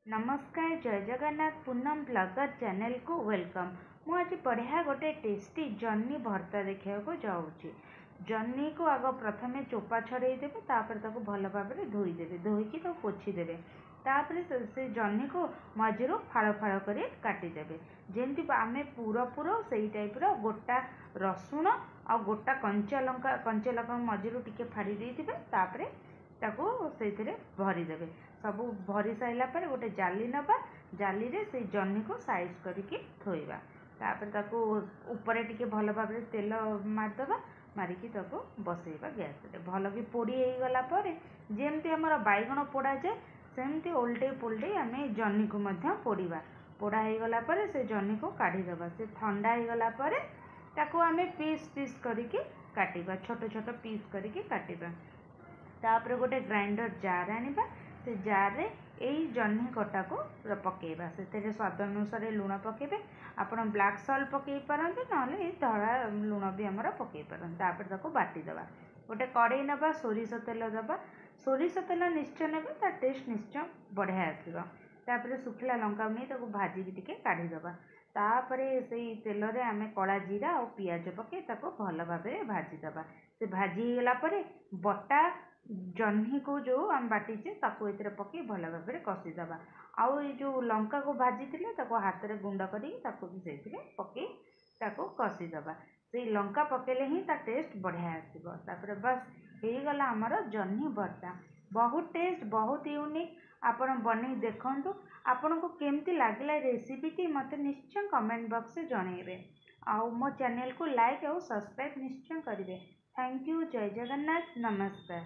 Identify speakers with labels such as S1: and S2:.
S1: नमस्कार जय Jagannath Poonam blogger channel को वेलकम। मु आज बढ़िया गोटे टेस्टी जन्नी भर्ता देखा जाऊँगी। जन्नी को आग प्रथमे चोपा छड़ेदेवे, तापर ताको भल भाव में धोईदेवे, धोईकी तो पोछीदेवे। तापर से जन्नी को मझिरू फाड़ फाड़ कर काटिदेवे। जमी आम पूरा से टाइप गोटा रसुण आ गोटा कंचा लंका मझिरू टिके फाड़ी देइथिबे। तापर ताको से भरीदेवे। सब भरी साइला पर गोटे जाली नबा, जाली रे से जन्नी को साइज करके थोइबा। तापर ताको ऊपर टिके भल भाव में तेल मारदबा, मारिकी ताको बसैबा गैस रे। भल कि पोड़ी हो गला पर जेमती हमर बैगण पोड़ा जाए सेमती ओल्टे पोल्टे आम जन्नी को मध्य पोड़ीबा। पोड़ा हो गला पर से जन्नी को काढ़ी दबा। से ठंडा हो गला पर ताको आम पीस पीस करके काटिबा, छोट छोट पीस करके काटिबा। तापर गोटे ग्राइंडर जार आनिबा, से जार रे यही जन्नी कटा को पकेबा। से स्वाद अनुसार लुण पकेबे। आपण ब्लैक सॉल्ट पकई पारंते, नले धड़ा लुण भी आमर पकई पारंते। तापर ताको बाटी दबा। गोटे कड़ई नबा, सोरिष तेल दबा। सोरिष तेल निश्चय नेबे, ता टेस्ट निश्चय बढ़िया आसीबा। तापर सुखिला लंका नहीं ताको भाजी टिके काढ़ी दबा। तापरे से तेल रे आमे कला जीरा और पियाज पके ताको भल भाव में भाजी दबा। से भाजी गला परे बटा जन्नी को जो आम बाटीचे ताको एथिरे पके भल भाव में कषिदबा। आउ ये जो लंका को भाजी थिले ताको हाथ रे गुंड करी ताको भी सेथिरे पके ताको कषिदबा। से लंका पकेले ही ता टेस्ट बढ़िया आसीबो। तापर बस हो गला हमर जन्नी भर्ता। बहुत टेस्ट, बहुत यूनिक। आपण बनै देखंतु। आपण को केमती लागला रेसिपी टी मते निश्चय कमेंट बॉक्स से जणैबे। आउ मो चैनल को लाइक और सब्सक्राइब निश्चय करिवे। Thank you. जय जगन्नाथ। नमस्कार।